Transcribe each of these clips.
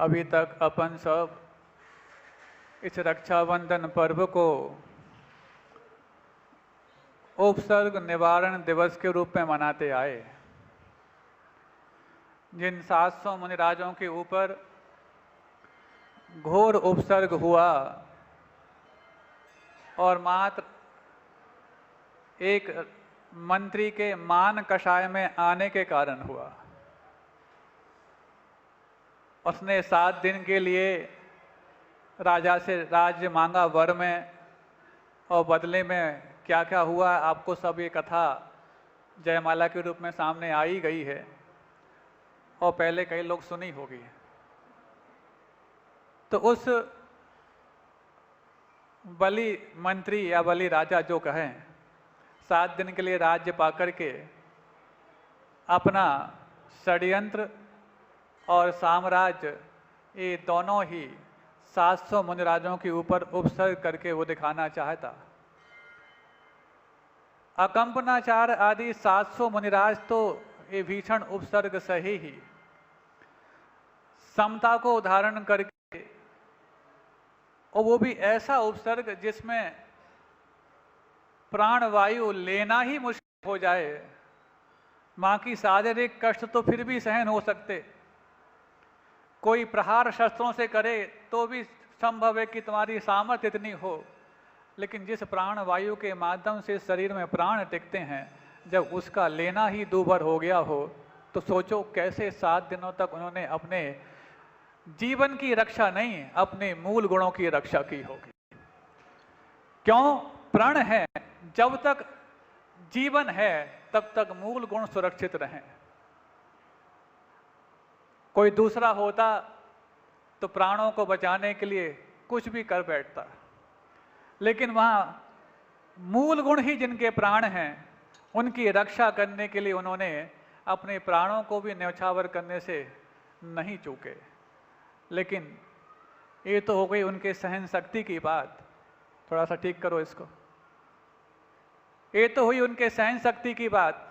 अभी तक अपन सब इस रक्षाबंधन पर्व को उपसर्ग निवारण दिवस के रूप में मनाते आए। जिन 700 मुनिराजों के ऊपर घोर उपसर्ग हुआ और मात्र एक मंत्री के मान कषाय में आने के कारण हुआ। उसने 7 दिन के लिए राजा से राज्य मांगा वर में, और बदले में क्या क्या हुआ आपको सब ये कथा जयमाला के रूप में सामने आई गई है और पहले कई लोग सुनी होगी। तो उस बलि मंत्री या बलि राजा जो कहें 7 दिन के लिए राज्य पाकर के अपना षड्यंत्र और साम्राज्य ये दोनों ही 700 मुनिराजों के ऊपर उपसर्ग करके वो दिखाना चाहता। अकंपनाचार आदि 700 मुनिराज तो ये भीषण उपसर्ग सही ही समता को उदाहरण करके, और वो भी ऐसा उपसर्ग जिसमें प्राणवायु लेना ही मुश्किल हो जाए। मां की शारीरिक कष्ट तो फिर भी सहन हो सकते, कोई प्रहार शस्त्रों से करे तो भी संभव है कि तुम्हारी सामर्थ्य इतनी हो, लेकिन जिस प्राण वायु के माध्यम से शरीर में प्राण टिकते हैं, जब उसका लेना ही दूभर हो गया हो, तो सोचो कैसे 7 दिनों तक उन्होंने अपने जीवन की रक्षा नहीं, अपने मूल गुणों की रक्षा की होगी। क्यों? प्राण है, जब तक जीवन है तब तक मूल गुण सुरक्षित रहें। कोई दूसरा होता तो प्राणों को बचाने के लिए कुछ भी कर बैठता, लेकिन वहां मूल गुण ही जिनके प्राण हैं उनकी रक्षा करने के लिए उन्होंने अपने प्राणों को भी न्यौछावर करने से नहीं चूके। लेकिन ये तो हो गई उनके सहन शक्ति की बात, थोड़ा सा ठीक करो इसको। ये तो हुई उनके सहन शक्ति की बात,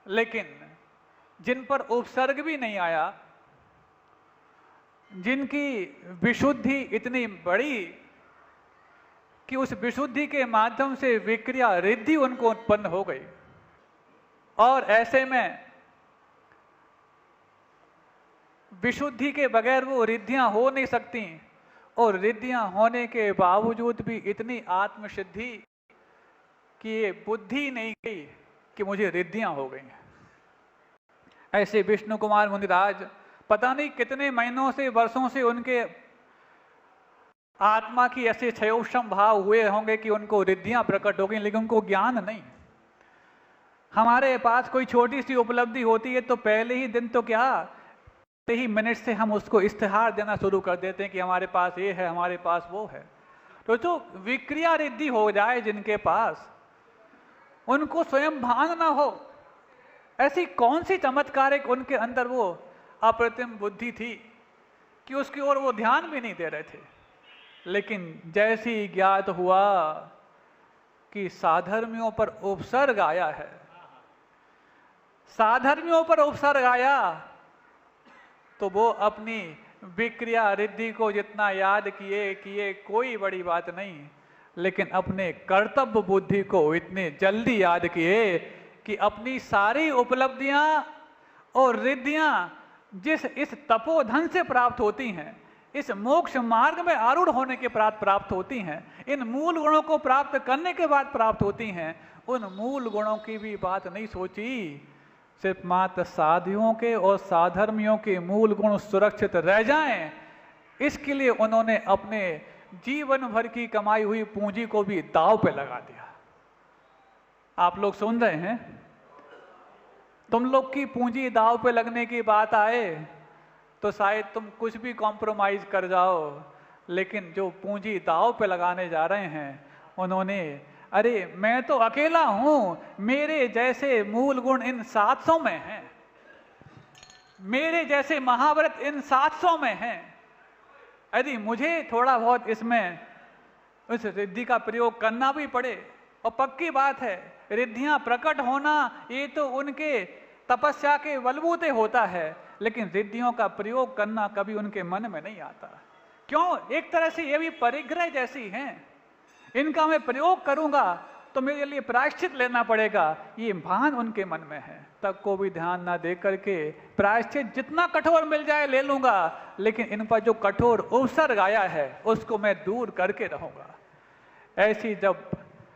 लेकिन जिन पर उपसर्ग भी नहीं आया, जिनकी विशुद्धि इतनी बड़ी कि उस विशुद्धि के माध्यम से विक्रिया रिद्धि उनको उत्पन्न हो गई, और ऐसे में विशुद्धि के बगैर वो रिद्धियां हो नहीं सकती, और रिद्धियां होने के बावजूद भी इतनी आत्मसिद्धि कि ये बुद्धि नहीं गई कि मुझे रिद्धियां हो गई। ऐसे विष्णु कुमार मुनिराज पता नहीं कितने महीनों से वर्षों से उनके आत्मा की ऐसे क्षयोक्षम भाव हुए होंगे कि उनको रिद्धियां प्रकट हो गई, लेकिन उनको ज्ञान नहीं। हमारे पास कोई छोटी सी उपलब्धि होती है तो पहले ही दिन तो क्या, पहले ही मिनट से हम उसको इश्तिहार देना शुरू कर देते हैं कि हमारे पास ये है, हमारे पास वो है। तो जो विक्रिया रिद्धि हो जाए जिनके पास, उनको स्वयं भान ना हो, ऐसी कौन सी चमत्कारिक उनके अंदर वो अप्रतिम बुद्धि थी कि उसकी ओर वो ध्यान भी नहीं दे रहे थे। लेकिन जैसी ज्ञात हुआ कि साधर्मियों पर उपसर्ग आया है, साधर्मियों पर उपसर्ग आया, तो वो अपनी विक्रिया रिद्धि को जितना याद किए कोई बड़ी बात नहीं, लेकिन अपने कर्तव्य बुद्धि को इतने जल्दी याद किए कि अपनी सारी उपलब्धियां और रिद्धियां जिस इस तपोधन से प्राप्त होती हैं, इस मोक्ष मार्ग में आरूढ़ होने के प्राप्त होती हैं, इन मूल गुणों को प्राप्त करने के बाद प्राप्त होती हैं, उन मूल गुणों की भी बात नहीं सोची। सिर्फ मात्र साधियों के और साधर्मियों के मूल गुण सुरक्षित रह जाएं, इसके लिए उन्होंने अपने जीवन भर की कमाई हुई पूंजी को भी दांव पे लगा दिया। आप लोग सुन रहे हैं? तुम लोग की पूंजी दांव पे लगने की बात आए तो शायद तुम कुछ भी कॉम्प्रोमाइज कर जाओ, लेकिन जो पूंजी दांव पे लगाने जा रहे हैं उन्होंने, अरे मैं तो अकेला हूं, मेरे जैसे मूल गुण इन 700 में हैं, मेरे जैसे महाव्रत इन 700 में हैं, यदि मुझे थोड़ा बहुत इसमें उस रिद्धि का प्रयोग करना भी पड़े, और पक्की बात है रिद्धियां प्रकट होना ये तो उनके तपस्या के बलबूते होता है, लेकिन रिद्धियों का प्रयोग करना कभी उनके मन में नहीं आता। क्यों? एक तरह से ये भी परिग्रह जैसी हैं, इनका मैं प्रयोग करूंगा तो मेरे लिए प्रायश्चित लेना पड़ेगा, ये भान उनके मन में है। तब को भी ध्यान ना दे करके प्रायश्चित जितना कठोर मिल जाए ले लूंगा, लेकिन इन पर जो कठोर उपसर्ग आया है उसको मैं दूर करके रहूंगा। ऐसी जब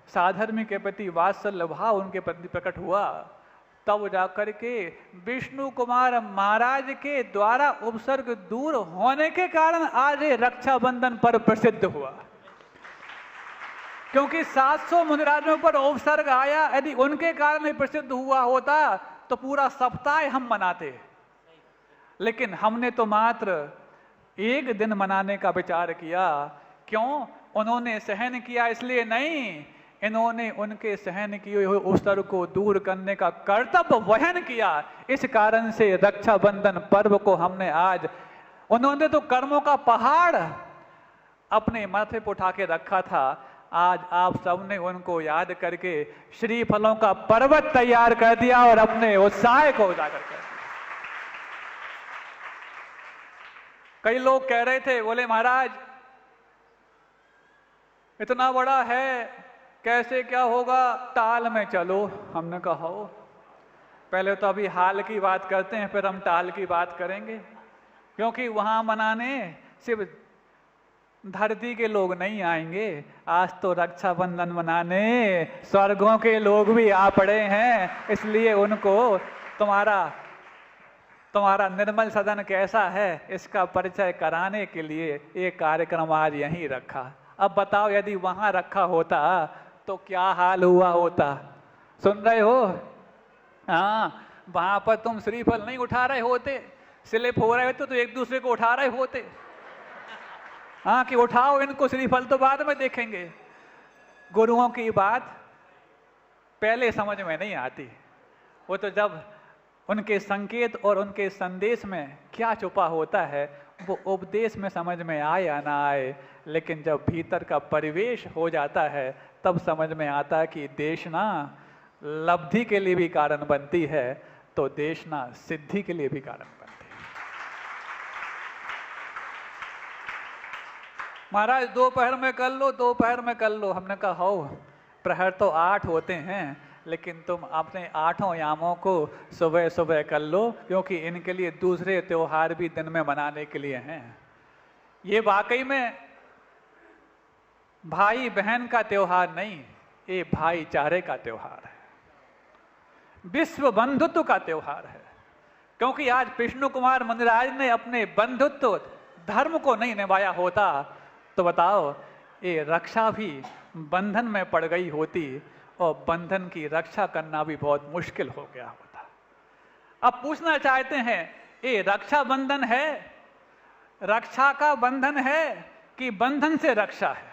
साधर्मी के प्रति वात्सल्य भाव उनके प्रति प्रकट हुआ, तब जाकर के विष्णु कुमार महाराज के द्वारा उपसर्ग दूर होने के कारण आज रक्षाबंधन पर्व प्रसिद्ध हुआ। क्योंकि 700 मुनिराजों पर उपसर्ग आया, यदि उनके कारण ही प्रसिद्ध हुआ होता तो पूरा सप्ताह हम मनाते, लेकिन हमने तो मात्र एक दिन मनाने का विचार किया। क्यों? उन्होंने सहन किया इसलिए नहीं, इन्होंने उनके सहन किए हुए उपसर्ग को दूर करने का कर्तव्य वहन किया। इस कारण से रक्षाबंधन पर्व को हमने आज, उन्होंने तो कर्मों का पहाड़ अपने माथे पर उठा के रखा था, आज आप सबने उनको याद करके श्रीफलों का पर्वत तैयार कर दिया और अपने उत्साह को उजागर कर दिया। कई लोग कह रहे थे, बोले महाराज इतना बड़ा है, कैसे क्या होगा, टाल में चलो। हमने कहा हो, पहले तो अभी हाल की बात करते हैं, फिर हम टाल की बात करेंगे। क्योंकि वहां मनाने सिर्फ धरती के लोग नहीं आएंगे, आज तो रक्षाबंधन मनाने स्वर्गों के लोग भी आ पड़े हैं। इसलिए उनको तुम्हारा निर्मल सदन कैसा है इसका परिचय कराने के लिए ये कार्यक्रम आज यहीं रखा। अब बताओ, यदि वहां रखा होता तो क्या हाल हुआ होता? सुन रहे हो? हाँ, वहां पर तुम श्रीफल नहीं उठा रहे होते, स्लिप हो रहे होते तो एक दूसरे को उठा रहे होते। हाँ, कि उठाओ इनको, श्रीफल तो बाद में देखेंगे। गुरुओं की बात पहले समझ में नहीं आती, वो तो जब उनके संकेत और उनके संदेश में क्या छुपा होता है वो उपदेश में समझ में आए या ना आए, लेकिन जब भीतर का परिवेश हो जाता है तब समझ में आता है कि देशना लब्धि के लिए भी कारण बनती है, तो देशना सिद्धि के लिए भी कारण बनती है। महाराज दोपहर में कर लो, दोपहर में कर लो। हमने कहा हो, प्रहर तो 8 होते हैं, लेकिन तुम अपने 8 यामों को सुबह सुबह कर लो, क्योंकि इनके लिए दूसरे त्योहार भी दिन में मनाने के लिए हैं। ये वाकई में भाई बहन का त्योहार नहीं, ये भाईचारे का त्योहार है, विश्व बंधुत्व का त्योहार है। क्योंकि आज विष्णु कुमार मुनिराज ने अपने बंधुत्व धर्म को नहीं निभाया होता तो बताओ ये रक्षा भी बंधन में पड़ गई होती और बंधन की रक्षा करना भी बहुत मुश्किल हो गया होता। अब पूछना चाहते हैं, ये रक्षा बंधन है, रक्षा का बंधन है कि बंधन से रक्षा है?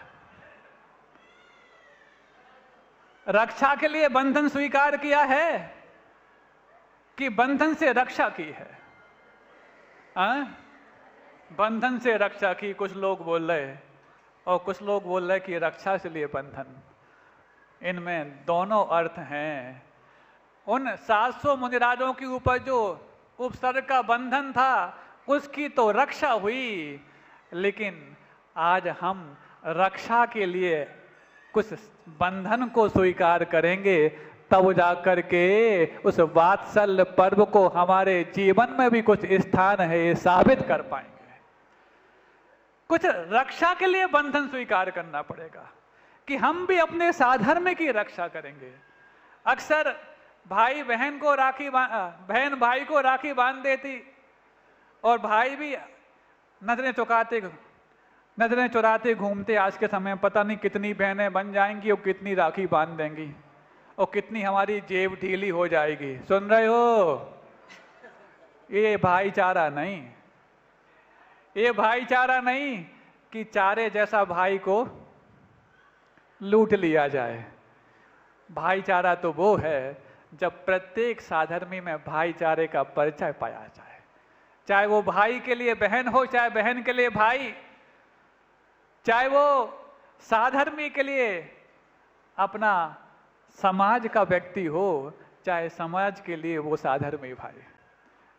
रक्षा के लिए बंधन स्वीकार किया है कि बंधन से रक्षा की है? बंधन से रक्षा की कुछ लोग बोल रहे, और कुछ लोग बोल रहे कि रक्षा से लिए बंधन। इनमें दोनों अर्थ हैं। उन 700 मुनिराजों के ऊपर जो उपसर्ग का बंधन था उसकी तो रक्षा हुई, लेकिन आज हम रक्षा के लिए कुछ बंधन को स्वीकार करेंगे, तब जाकर के उस वात्सल्य पर्व को हमारे जीवन में भी कुछ स्थान है ये साबित कर पाएंगे। कुछ रक्षा के लिए बंधन स्वीकार करना पड़ेगा कि हम भी अपने साधर्म की रक्षा करेंगे। अक्सर भाई बहन को राखी, बहन भाई को राखी बांध देती और भाई भी नजरें चुराते घूमते। आज के समय पता नहीं कितनी बहनें बन जाएंगी और कितनी राखी बांध देंगी और कितनी हमारी जेब ढीली हो जाएगी। सुन रहे हो? ये भाईचारा नहीं, ये भाईचारा नहीं कि चारे जैसा भाई को लूट लिया जाए। भाईचारा तो वो है जब प्रत्येक साधर्मी में भाईचारे का परिचय पाया जाए, चाहे वो भाई के लिए बहन हो, चाहे बहन के लिए भाई, चाहे वो साधर्मी के लिए अपना समाज का व्यक्ति हो, चाहे समाज के लिए वो साधर्मी भाई।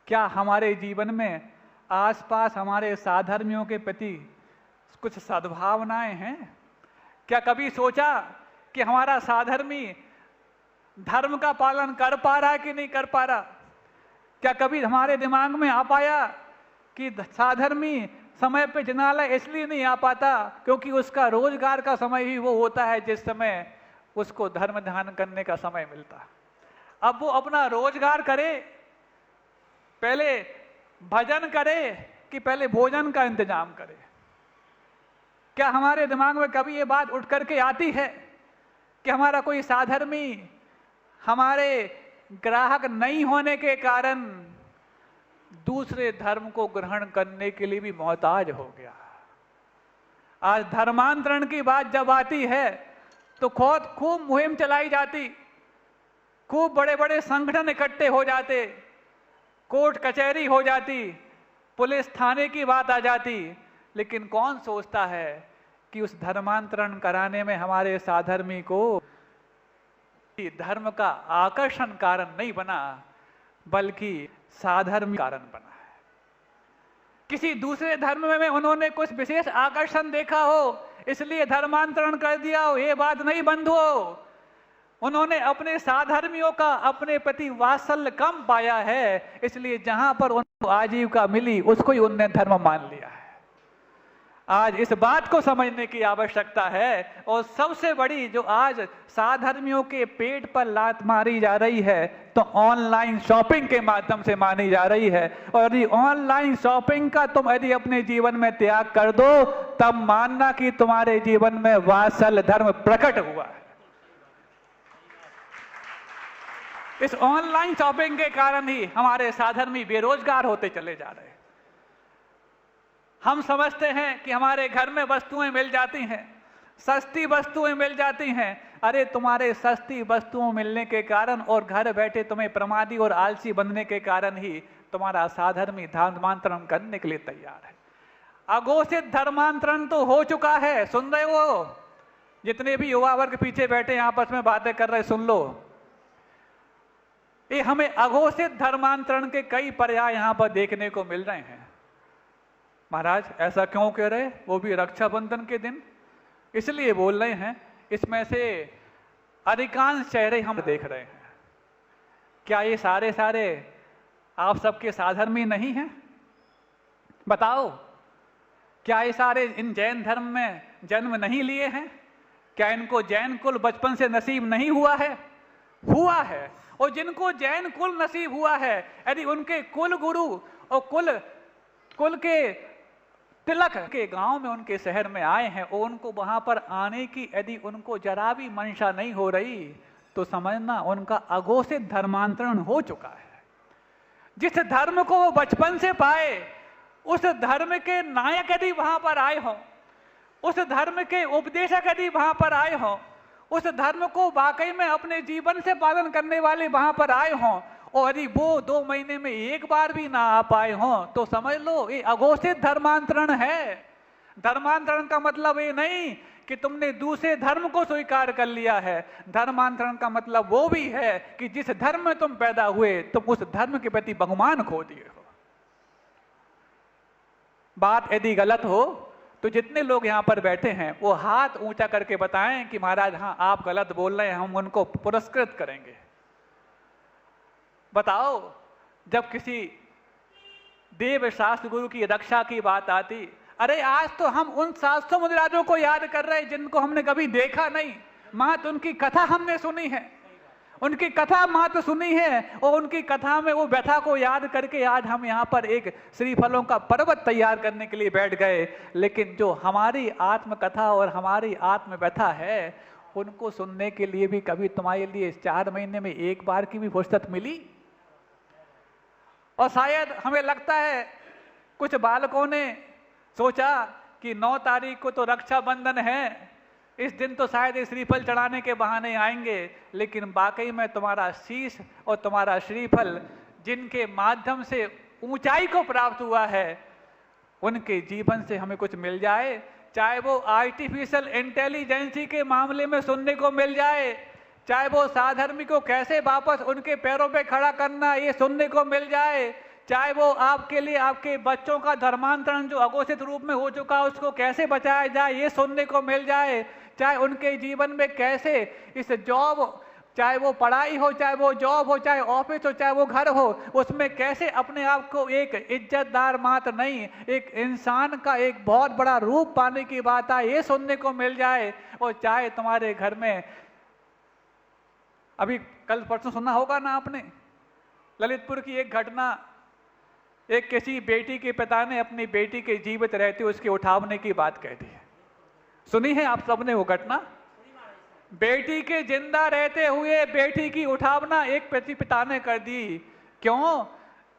क्या हमारे जीवन में आसपास हमारे साधर्मियों के प्रति कुछ सद्भावनाएं हैं? क्या कभी सोचा कि हमारा साधर्मी धर्म का पालन कर पा रहा है कि नहीं कर पा रहा? क्या कभी हमारे दिमाग में आ पाया कि साधर्मी समय पे जिनालय इसलिए नहीं आ पाता क्योंकि उसका रोजगार का समय ही वो होता है जिस समय उसको धर्म ध्यान करने का समय मिलता। अब वो अपना रोजगार करे, पहले भजन करे कि पहले भोजन का इंतजाम करे? क्या हमारे दिमाग में कभी ये बात उठ करके आती है कि हमारा कोई साधर्मी हमारे ग्राहक नहीं होने के कारण दूसरे धर्म को ग्रहण करने के लिए भी मोहताज हो गया? आज धर्मांतरण की बात जब आती है तो खूब मुहिम चलाई जाती, खूब बड़े बड़े संगठन इकट्ठे हो जाते, कोर्ट कचहरी हो जाती, पुलिस थाने की बात आ जाती, लेकिन कौन सोचता है कि उस धर्मांतरण कराने में हमारे साधर्मी को धर्म का आकर्षण कारण नहीं बना बल्कि साधर्मी कारण बना है। किसी दूसरे धर्म में उन्होंने कुछ विशेष आकर्षण देखा हो इसलिए धर्मांतरण कर दिया हो, ये बात नहीं बंधु हो। उन्होंने अपने साधर्मियों का अपने प्रति वात्सल्य कम पाया है, इसलिए जहां पर उनको आजीविका मिली उसको ही उनने धर्म मान लिया है। आज इस बात को समझने की आवश्यकता है। और सबसे बड़ी जो आज साधर्मियों के पेट पर लात मारी जा रही है तो ऑनलाइन शॉपिंग के माध्यम से मानी जा रही है। और यदि ऑनलाइन शॉपिंग का तुम यदि अपने जीवन में त्याग कर दो तब मानना कि तुम्हारे जीवन में वात्सल्य धर्म प्रकट हुआ है। इस ऑनलाइन शॉपिंग के कारण ही हमारे साधर्मी बेरोजगार होते चले जा रहे हैं। हम समझते हैं कि हमारे घर में वस्तुएं मिल जाती हैं, सस्ती वस्तुएं मिल जाती हैं। अरे तुम्हारे सस्ती वस्तुओं मिलने के कारण और घर बैठे तुम्हें प्रमादी और आलसी बनने के कारण ही तुम्हारा साधर्मी धर्मांतरण करने के लिए तैयार है। अघोषित धर्मांतरण तो हो चुका है, सुन रहे हो? जितने भी युवा वर्ग पीछे बैठे आपस में बातें कर रहे, सुन लो। ये हमें अघोषित धर्मांतरण के कई पर्याय यहां पर देखने को मिल रहे हैं। महाराज ऐसा क्यों कह रहे? वो भी रक्षाबंधन के दिन। इसलिए बोल रहे हैं, इसमें से अधिकांश चेहरे हम देख रहे हैं। क्या ये सारे आप सबके साधर्मी नहीं हैं? बताओ, क्या ये सारे इन जैन धर्म में जन्म नहीं लिए हैं? क्या इनको जैन कुल बचपन से नसीब नहीं हुआ है? हुआ है। और जिनको जैन कुल नसीब हुआ है, यदि उनके कुल गुरु और कुल के तिलक के गांव में उनके शहर में आए हैं और उनको वहां पर आने की यदि उनको जरा भी मंशा नहीं हो रही तो समझना उनका अघोषित धर्मांतरण हो चुका है। जिस धर्म को वो बचपन से पाए उस धर्म के नायक यदि वहां पर आए हों, उस धर्म के उपदेशक यदि वहां पर आए हों, उस धर्म को वाकई में अपने जीवन से पालन करने वाले वहां पर आए हों और यदि वो 2 महीने में एक बार भी ना आ पाए हों तो समझ लो ये अघोषित धर्मांतरण है। धर्मांतरण का मतलब ये नहीं कि तुमने दूसरे धर्म को स्वीकार कर लिया है। धर्मांतरण का मतलब वो भी है कि जिस धर्म में तुम पैदा हुए तुम उस धर्म के प्रति बहुमान खो दिए हो। बात यदि गलत हो तो जितने लोग यहां पर बैठे हैं वो हाथ ऊंचा करके बताएं कि महाराज हाँ आप गलत बोल रहे हैं, हम उनको पुरस्कृत करेंगे। बताओ, जब किसी देव शास्त्र गुरु की रक्षा की बात आती, अरे आज तो हम उन शास्त्रों मुनिराजों को याद कर रहे हैं जिनको हमने कभी देखा नहीं, मात्र उनकी कथा हमने सुनी है, उनकी कथा मात्र सुनी है और उनकी कथा में वो व्यथा को याद करके आज हम यहाँ पर एक श्रीफलों का पर्वत तैयार करने के लिए बैठ गए। लेकिन जो हमारी आत्मकथा और हमारी आत्म व्यथा है उनको सुनने के लिए भी कभी तुम्हारे लिए 4 महीने में एक बार की भी फुर्सत मिली? और शायद हमें लगता है कुछ बालकों ने सोचा कि 9 तारीख को तो रक्षाबंधन है, इस दिन तो शायद ये श्रीफल चढ़ाने के बहाने आएंगे, लेकिन वाकई में तुम्हारा शीश और तुम्हारा श्रीफल जिनके माध्यम से ऊंचाई को प्राप्त हुआ है उनके जीवन से हमें कुछ मिल जाए, चाहे वो आर्टिफिशियल इंटेलिजेंसी के मामले में सुनने को मिल जाए, चाहे वो साधर्मी को कैसे वापस उनके पैरों पे खड़ा करना ये सुनने को मिल जाए, चाहे वो आपके लिए आपके बच्चों का धर्मांतरण जो अघोषित रूप में हो चुका है उसको कैसे बचाया जाए ये सुनने को मिल जाए, चाहे उनके जीवन में कैसे इस जॉब, चाहे वो पढ़ाई हो, चाहे वो जॉब हो, चाहे ऑफिस हो, चाहे वो घर हो, उसमें कैसे अपने आप को एक इज्जतदार मात्र नहीं एक इंसान का एक बहुत बड़ा रूप पाने की बात है ये सुनने को मिल जाए। और चाहे तुम्हारे घर में अभी कल परसों सुना होगा ना आपने ललितपुर की एक घटना, एक किसी बेटी के पिता ने अपनी बेटी के जीवित रहते उसके उठावने की बात कह दी है। सुनी है आप सबने वो घटना? बेटी के जिंदा रहते हुए बेटी की उठावना एक पिता ने कर दी। क्यों?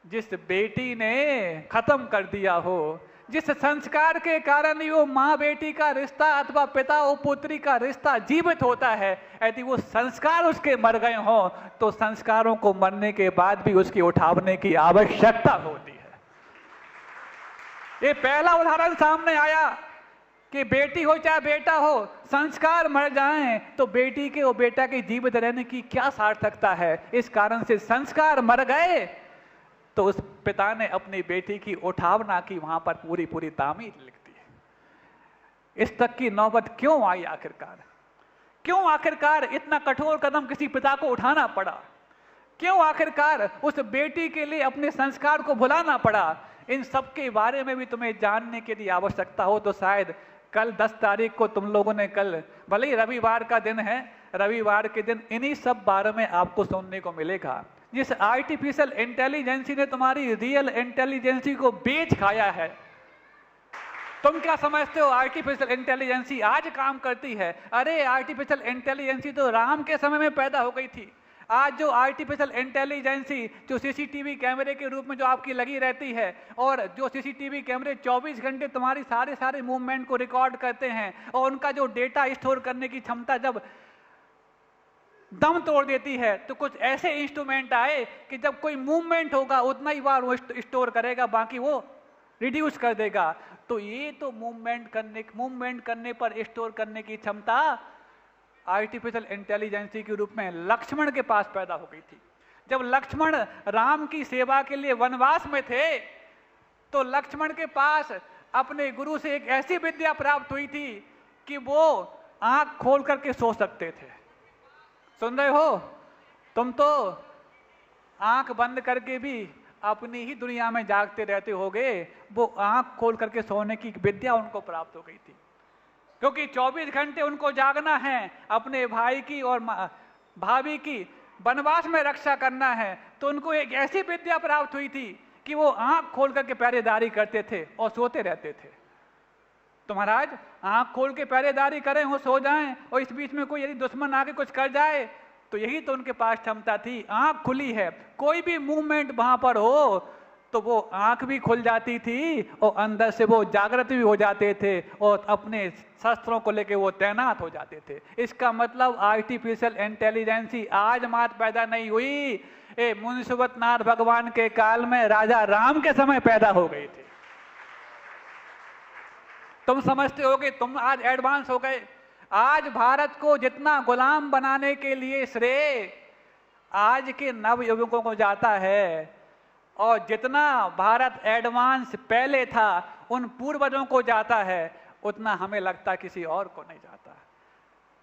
जिस बेटी ने खत्म कर दिया हो, जिस संस्कार के कारण ही वो माँ बेटी का रिश्ता अथवा पिता और पुत्री का रिश्ता जीवित होता है, यदि वो संस्कार उसके मर गए हो तो संस्कारों को मरने के बाद भी उसकी उठावने की आवश्यकता होती है। ये पहला उदाहरण सामने आया कि बेटी हो चाहे बेटा हो, संस्कार मर जाएं तो बेटी के और बेटा के जीवित रहने की क्या सार्थकता है। इस कारण से संस्कार मर गए तो उस पिता ने अपनी बेटी की उठावना की, वहां पर पूरी पूरी तामीर लिख दी। इस तक की नौबत क्यों आई आखिरकार? क्यों आखिरकार इतना कठोर कदम किसी पिता को उठाना पड़ा? क्यों आखिरकार उस बेटी के लिए अपने संस्कार को भुलाना पड़ा? इन सब के बारे में भी तुम्हें जानने के लिए आवश्यकता हो तो शायद कल 10 तारीख को तुम लोगों ने, कल भले ही रविवार का दिन है, रविवार के दिन इन्हीं सब बारे में आपको सुनने को मिलेगा। जिस आर्टिफिशियल इंटेलिजेंसी ने तुम्हारी रियल इंटेलिजेंसी को बेच खाया है। तुम क्या समझते हो आर्टिफिशियल इंटेलिजेंसी आज काम करती है? अरे आर्टिफिशियल इंटेलिजेंसी तो राम के समय में पैदा हो गई थी। आज जो आर्टिफिशियल इंटेलिजेंसी जो सीसीटीवी कैमरे के रूप में जो आपकी लगी रहती है और जो सीसीटीवी कैमरे 24 घंटे तुम्हारी सारे मूवमेंट को रिकॉर्ड करते हैं और उनका जो डेटा स्टोर करने की क्षमता जब दम तोड़ देती है तो कुछ ऐसे इंस्ट्रूमेंट आए कि जब कोई मूवमेंट होगा उतना ही बार वो स्टोर करेगा, बाकी वो रिड्यूस कर देगा। तो ये तो मूवमेंट करने पर स्टोर करने की क्षमता आर्टिफिशियल इंटेलिजेंसी के रूप में लक्ष्मण के पास पैदा हो गई थी। जब लक्ष्मण राम की सेवा के लिए वनवास में थे तो लक्ष्मण के पास अपने गुरु से एक ऐसी विद्या प्राप्त हुई थी कि वो आंख खोल करके सो सकते थे। सुन रहे हो? तुम तो आंख बंद करके भी अपनी ही दुनिया में जागते रहते होगे, वो आंख खोल करके सोने की विद्या उनको प्राप्त हो गई थी। क्योंकि 24 घंटे उनको जागना है, अपने भाई की और भाभी की वनवास में रक्षा करना है, तो उनको एक ऐसी विद्या प्राप्त हुई थी कि वो आंख खोल करके पहरेदारी करते थे और सोते रहते थे। तो महाराज आंख खोल के पहरेदारी करें, वो सो जाएं और इस बीच में कोई यदि दुश्मन आके कुछ कर जाए तो यही तो उनके पास क्षमता थी। आंख खुली है, कोई भी मूवमेंट वहां पर हो तो वो आंख भी खुल जाती थी और अंदर से वो जागृत भी हो जाते थे और अपने शस्त्रों को लेके वो तैनात हो जाते थे। इसका मतलब आर्टिफिशियल इंटेलिजेंसी आज मात्र पैदा नहीं हुई, ये मुंशीवत नाथ भगवान के काल में राजा राम के समय पैदा हो गई थी। तुम समझते हो कि तुम आज एडवांस हो गए। आज भारत को जितना गुलाम बनाने के लिए श्रेय आज के नवयुवकों को जाता है और जितना भारत एडवांस पहले था उन पूर्वजों को जाता है, उतना हमें लगता किसी और को नहीं जाता।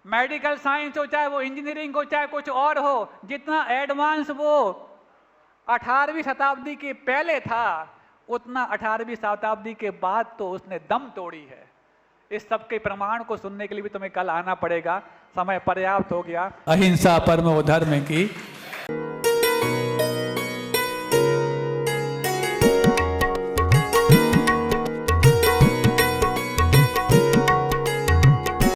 मेडिकल साइंस हो, चाहे वो इंजीनियरिंग हो, चाहे कुछ और हो, जितना एडवांस वो 18वीं शताब्दी के पहले था उतना 18वीं शताब्दी के बाद तो उसने दम तोड़ी है। इस सब के प्रमाण को सुनने के लिए भी तुम्हें कल आना पड़ेगा। समय पर्याप्त हो गया। अहिंसा परमो धर्म की